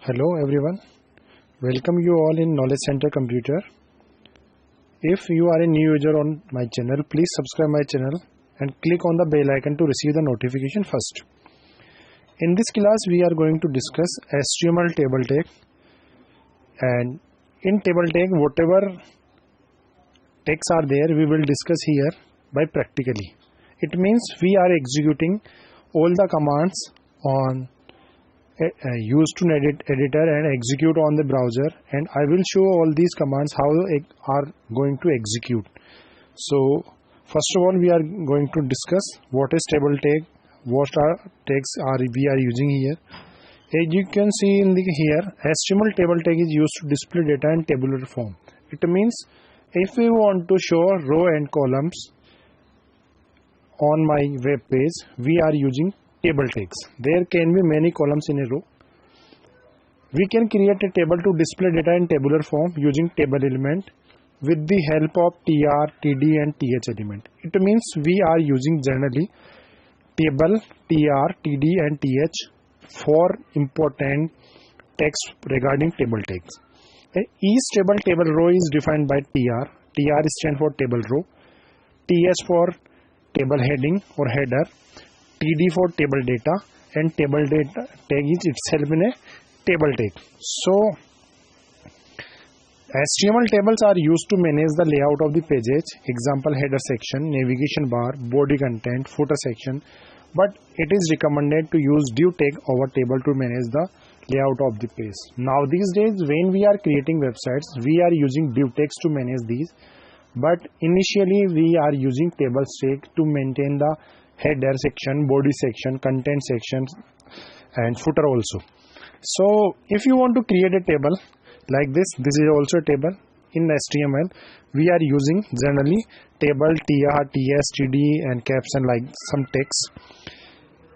Hello everyone, welcome you all in Knowledge Center Computer. If you are a new user on my channel, please subscribe my channel and click on the bell icon to receive the notification first. In this class we are going to discuss HTML table tag, and in table tag whatever tags are there we will discuss here by practically. It means we are executing all the commands on used to editor and execute on the browser, and I will show all these commands how they are going to execute. So first of all we are going to discuss what is table tag, what are tags we are using here. As you can see in here, HTML table tag is used to display data in tabular form. It means if we want to show row and columns on my web page, we are using table tags. There can be many columns in a row. We can create a table to display data in tabular form using table element with the help of tr, td and th element. It means we are using generally table, tr, td and th for important text regarding table tags. Each table row is defined by tr. Tr stands for table row, th for table heading or header, td for table data, and table data tag is itself in a table tag. So HTML tables are used to manage the layout of the pages, example header section, navigation bar, body content, footer section, but it is recommended to use div tag over table to manage the layout of the page. Now these days when we are creating websites, we are using div tags to manage these, but initially we are using table tag to maintain the header section, body section, content sections and footer also. So if you want to create a table like this is also a table in HTML. We are using generally table, tr, ts, td and caption like some text.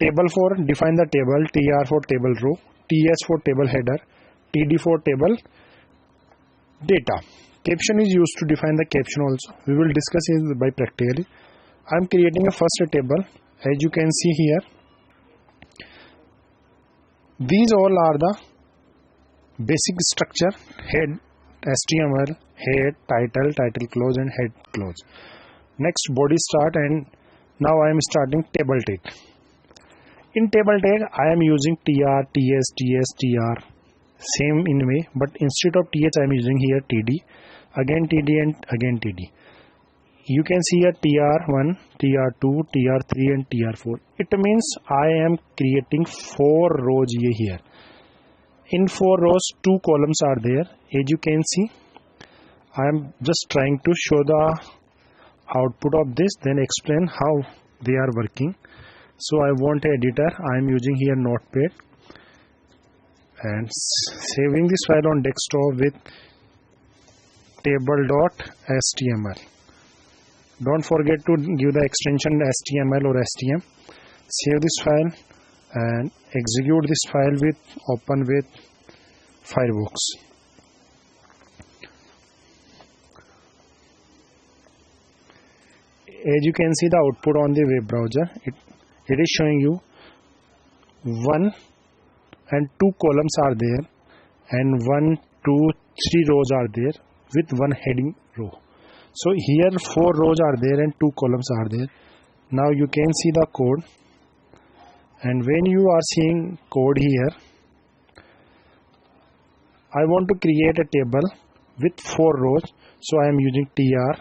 Table for define the table, tr for table row, ts for table header, td for table data. Caption is used to define the caption also. We will discuss it by practically. I am creating a first table. As you can see here, these all are the basic structure: head, HTML, head, title close and head close. Next body start, and now I am starting table tag. In table tag I am using tr, ts, ts, tr, same in way, but instead of th I am using here td, again td and again td. You can see a tr1, tr2, tr3 and tr4. It means I am creating 4 rows here. In 4 rows 2 columns are there. As you can see, I am just trying to show the output of this, then explain how they are working. So I want an editor. I am using here Notepad and saving this file on desktop with table.html. Don't forget to give the extension HTML or STM. Save this file and execute this file with open with Firefox. As you can see the output on the web browser, it is showing you 1 and 2 columns are there, and 1, 2, 3 rows are there with one heading row. So here 4 rows are there and 2 columns are there. Now you can see the code, and when you are seeing code here, I want to create a table with 4 rows. So I am using tr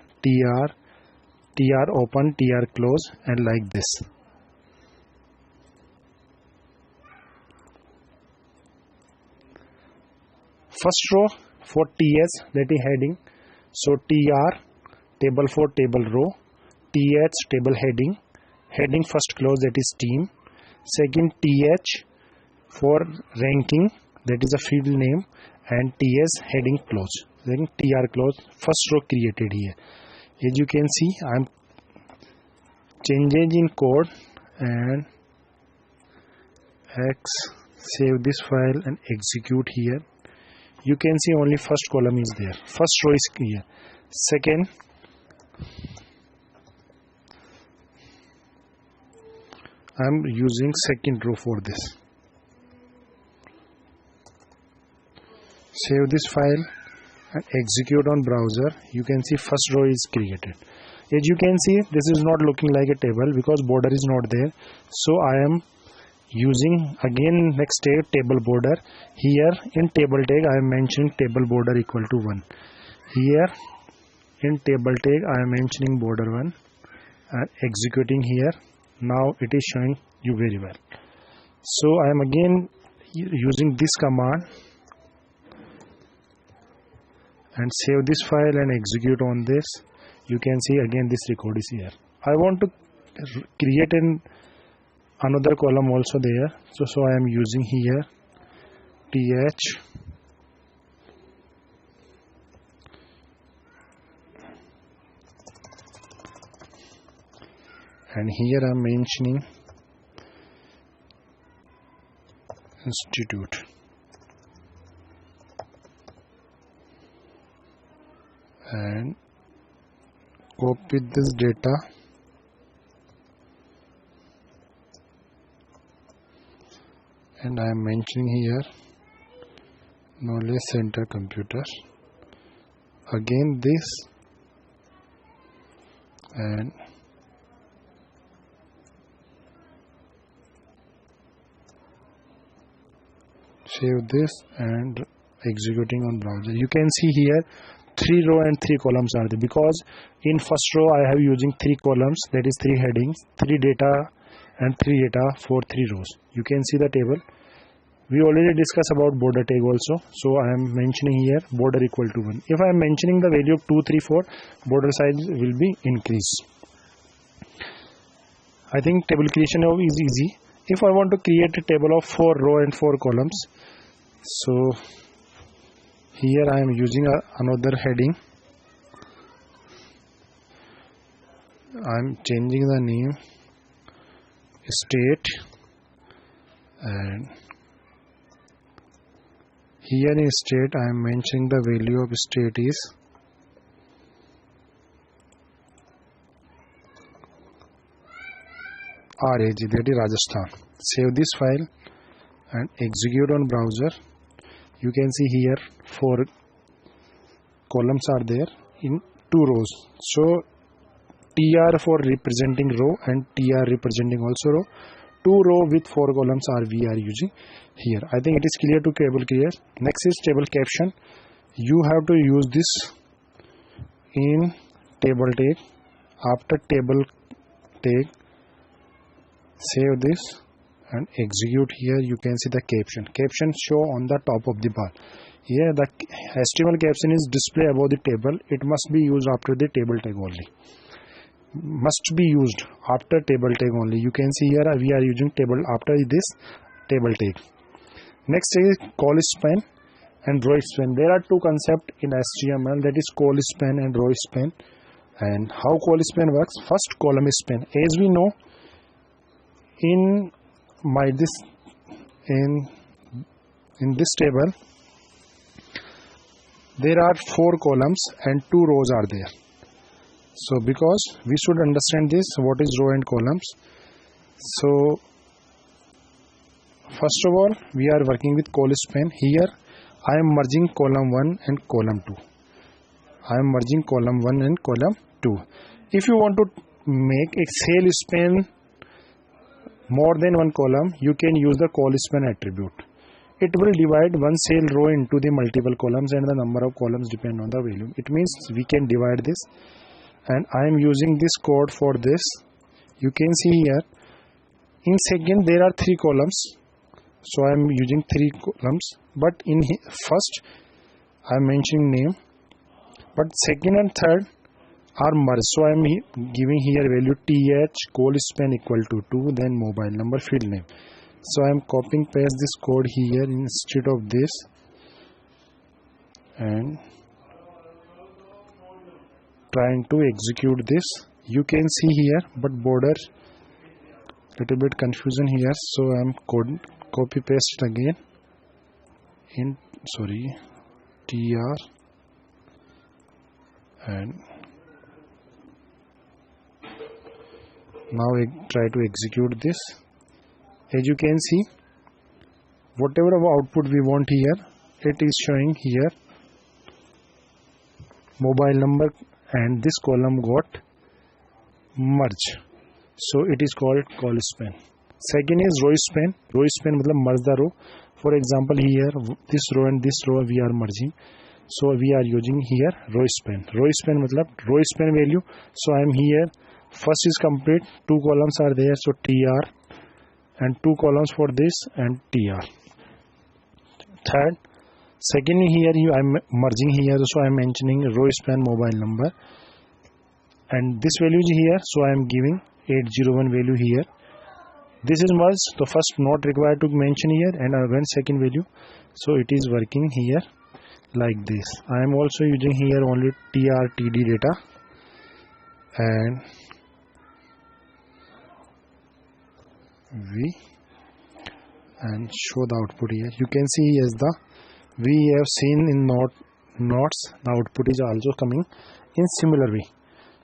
open, tr close and like this. First row for ts, that is heading. So tr table for table row, th table heading first close, that is team. Second th for ranking, that is a field name, and ts heading close, then tr close. First row created here. As you can see, I am changing in code and save this file and execute here. You can see only first column is there, first row is here. Second, I am using second row for this. Save this file and execute on browser. You can see first row is created. As you can see, this is not looking like a table because border is not there. So I am using again next tag table border. Here in table tag I am mentioning table border equal to 1. Here in table tag I am mentioning border 1 and executing here. Now it is showing you very well. So I am again using this command and save this file and execute on this. You can see again this record is here. I want to create another column also there. So I am using here th and here I am mentioning institute and copy this data and I am mentioning here knowledge center computer, again this and save this and executing on browser. You can see here 3 row and 3 columns are there because in first row I have using 3 columns, that is 3 headings, 3 data and 3 data for 3 rows. You can see the table. We already discussed about border tag also. So I am mentioning here border equal to 1. If I am mentioning the value of 2, 3, 4, border size will be increased. I think table creation is easy. If I want to create a table of 4 row and 4 columns, so here I am using another heading. I am changing the name state and here in state I am mentioning the value of state is RAG, that is Rajasthan. Save this file and execute on browser. You can see here 4 columns are there in 2 rows. So TR for representing row and TR representing also row. 2 row with 4 columns are we are using here. I think it is clear to table clear. Next is table caption. You have to use this in table tag. After table tag, save this and execute. Here you can see the caption show on the top of the bar. Here the HTML caption is display above the table. It must be used after the table tag only. Must be used after table tag only. You can see here we are using table after this table tag. Next is call span and row span. There are 2 concepts in HTML, that is call span and row span. And how call span works? First, column span. As we know, in this table there are 4 columns and 2 rows are there. So because we should understand this, what is row and columns. So first of all we are working with call span. Here I am merging column 1 and column 2. I am merging column 1 and column 2. If you want to make a cell span more than 1 column, you can use the call span attribute. It will divide one cell row into the multiple columns and the number of columns depend on the value. It means we can divide this, and I am using this code for this. You can see here in second there are 3 columns, so I am using 3 columns, but in first I am mentioning name, but second and third are merged. So I am giving here value th call span equal to 2, then mobile number, field name. So I am copying paste this code here instead of this and trying to execute this. You can see here, but border little bit confusion here, so I am copy paste it again in tr and now I try to execute this. As you can see, whatever output we want here, it is showing here mobile number, and this column got merge, so it is called call span. Second is row span. Row span matlab merge the row. For example, here this row and this row we are merging, so we are using here row span. Row span matlab row span value. So I am here, first is complete, 2 columns are there, so tr, and 2 columns for this and tr. Third, second here I am merging here, so I am mentioning row span mobile number, and this value is here, so I am giving 801 value here. This is merged, the first not required to mention here, and again second value, so it is working here like this. I am also using here only trtd data, and and show the output here. You can see as we have seen in notes, the output is also coming in similar way.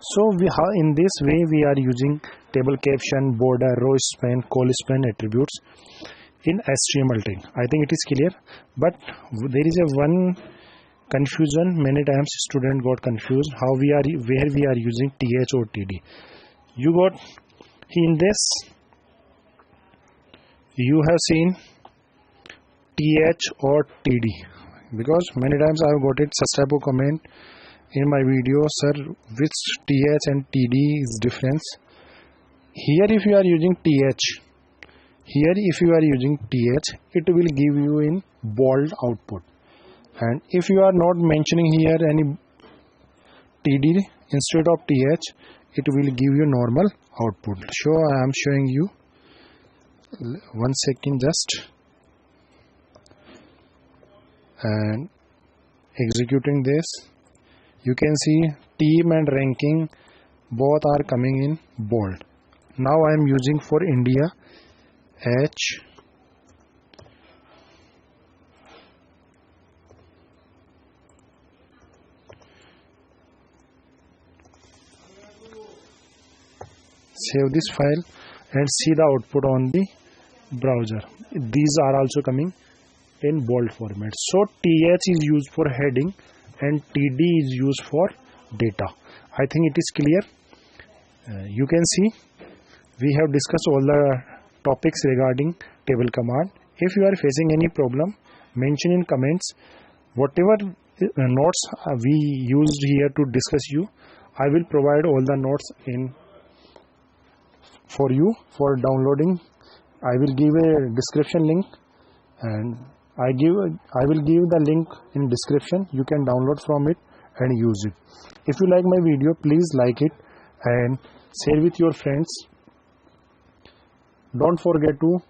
So in this way we are using table caption, border, row span, call span attributes in HTML tag. I think it is clear, but there is a one confusion. Many times student got confused where we are using th or td. You got in this, you have seen th or td, because many times I have got it such type of comment in my video, sir, which th and td is difference. Here if you are using th, it will give you in bold output, and if you are not mentioning here any td instead of th, it will give you normal output. So I am showing you, 1 second just, and executing this. You can see team and ranking both are coming in bold. Now I am using for India H, save this file and see the output on the browser. These are also coming in bold format. So th is used for heading and td is used for data. I think it is clear. You can see we have discussed all the topics regarding table command. If you are facing any problem, mention in comments. Whatever notes we used here to discuss you, I will provide all the notes for you for downloading. I will give a description link, and I will give the link in description. You can download from it and use it. If you like my video, please like it and share with your friends. Don't forget to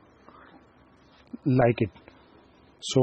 like it. So